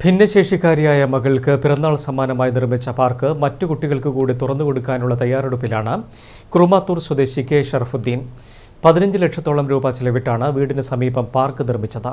ഭിന്നശേഷിക്കാരിയായ മകൾക്ക് പിറന്നാൾ സമ്മാനമായി നിർമ്മിച്ച പാർക്ക് മറ്റു കുട്ടികൾക്ക് കൂടി തുറന്നുകൊടുക്കാനുള്ള തയ്യാറെടുപ്പിലാണ് കുറുമാത്തൂർ സ്വദേശി കെ ഷറഫുദ്ദീൻ. 15 ലക്ഷത്തോളം രൂപ ചെലവിട്ടാണ് വീടിന് സമീപം പാർക്ക് നിർമ്മിച്ചത്.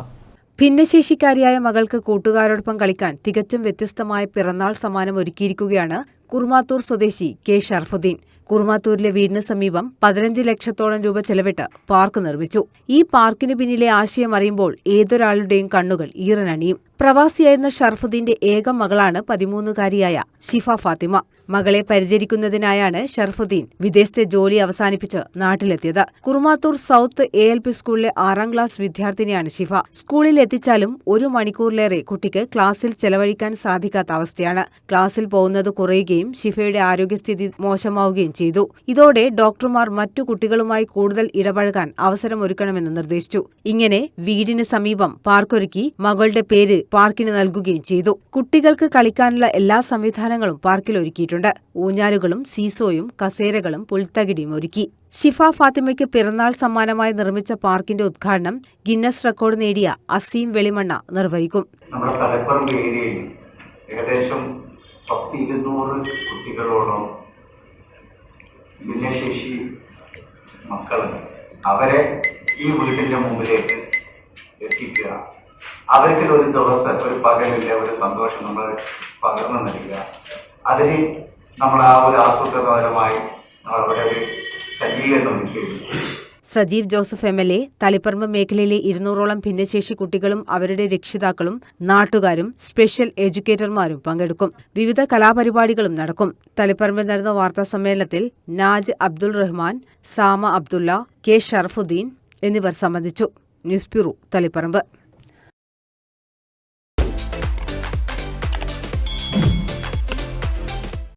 ഭിന്നശേഷിക്കാരിയായ മകൾക്ക് കൂട്ടുകാരോടൊപ്പം കളിക്കാൻ തികച്ചും വ്യത്യസ്തമായ പിറന്നാൾ സമ്മാനം ഒരുക്കിയിരിക്കുകയാണ് കുറുമാത്തൂർ സ്വദേശി കെ ഷറഫുദ്ദീൻ. കുറുമാത്തൂരിലെ വീടിന് സമീപം 15 ലക്ഷത്തോളം രൂപ ചെലവിട്ട് പാർക്ക് നിർമ്മിച്ചു. ഈ പാർക്കിന് പിന്നിലെ ആശയം അറിയുമ്പോൾ ഏതൊരാളുടെയും കണ്ണുകൾ ഈറനണിയും. പ്രവാസിയായിരുന്ന ഷറഫുദ്ദീന്റെ ഏക മകളാണ് 13-കാരിയായ ഷിഫ ഫാത്തിമ. മകളെ പരിചരിക്കുന്നതിനായാണ് ഷറഫുദ്ദീൻ വിദേശത്തെ ജോലി അവസാനിപ്പിച്ച് നാട്ടിലെത്തിയത്. കുറുമാത്തൂർ സൗത്ത് ALP സ്കൂളിലെ 6ാം ക്ലാസ് വിദ്യാർത്ഥിനിയാണ് ഷിഫ. സ്കൂളിൽ എത്തിച്ചാലും 1 മണിക്കൂറിലേറെ കുട്ടിക്ക് ക്ലാസ്സിൽ ചെലവഴിക്കാൻ സാധിക്കാത്ത അവസ്ഥയാണ്. ക്ലാസ്സിൽ പോകുന്നത് കുറയുകയും ഷിഫയുടെ ആരോഗ്യസ്ഥിതി മോശമാവുകയും ചെയ്തു. ഇതോടെ ഡോക്ടർമാർ മറ്റു കുട്ടികളുമായി കൂടുതൽ ഇടപഴകാൻ അവസരമൊരുക്കണമെന്ന് നിർദ്ദേശിച്ചു. ഇങ്ങനെ വീടിന് സമീപം പാർക്കൊരുക്കി മകളുടെ പേര് പാർക്കിന് നൽകുകയും ചെയ്തു. കുട്ടികൾക്ക് കളിക്കാനുള്ള എല്ലാ സംവിധാനങ്ങളും പാർക്കിൽ ഒരുക്കിയിട്ടുണ്ട്. ഊഞ്ഞാലുകളും സീസോയും കസേരകളും പുൽത്തകിടിയും ഒരുക്കി. ഷിഫ ഫാത്തിമയ്ക്ക് പിറന്നാൾ സമ്മാനമായി നിർമ്മിച്ച പാർക്കിന്റെ ഉദ്ഘാടനം ഗിന്നസ് റെക്കോർഡ് നേടിയ അസീം വെളിമണ്ണ നിർവഹിക്കും. നമ്മുടെ തലപ്പറമ്പ് ഏരിയയിൽ ഏകദേശം 200 കുട്ടികളോളം ഭിന്നശേഷി മക്കൾ, അവരെ ഈ വീടിന്റെ മുമ്പിലേക്ക് എത്തിക്കുക, അവർക്ക് ഒരു ദിവസം ഒരു പകലില്ല ഒരു സന്തോഷം നമ്മൾ പകർന്നു നൽകുക. അതിന് നമ്മൾ ആ ഒരു ആസൂത്രിതപരമായി നമ്മളവിടെ ഒരു സജ്ജീകരണം ഒരുക്കുകയുള്ളൂ. സജീവ് ജോസഫ് MLA തളിപ്പറമ്പ് മേഖലയിലെ 200ഓളം ഭിന്നശേഷി കുട്ടികളും അവരുടെ രക്ഷിതാക്കളും നാട്ടുകാരും സ്പെഷ്യൽ എഡ്യൂക്കേറ്റർമാരും പങ്കെടുക്കും. വിവിധ കലാപരിപാടികളും നടക്കും. തളിപ്പറമ്പിൽ നടന്ന വാർത്താ സമ്മേളനത്തിൽ നാജ് അബ്ദുൾ റഹ്മാൻ, സാമ അബ്ദുള്ള, കെ ഷറഫുദ്ദീൻ എന്നിവർ സംബന്ധിച്ചു. News bureau, Taliparamba.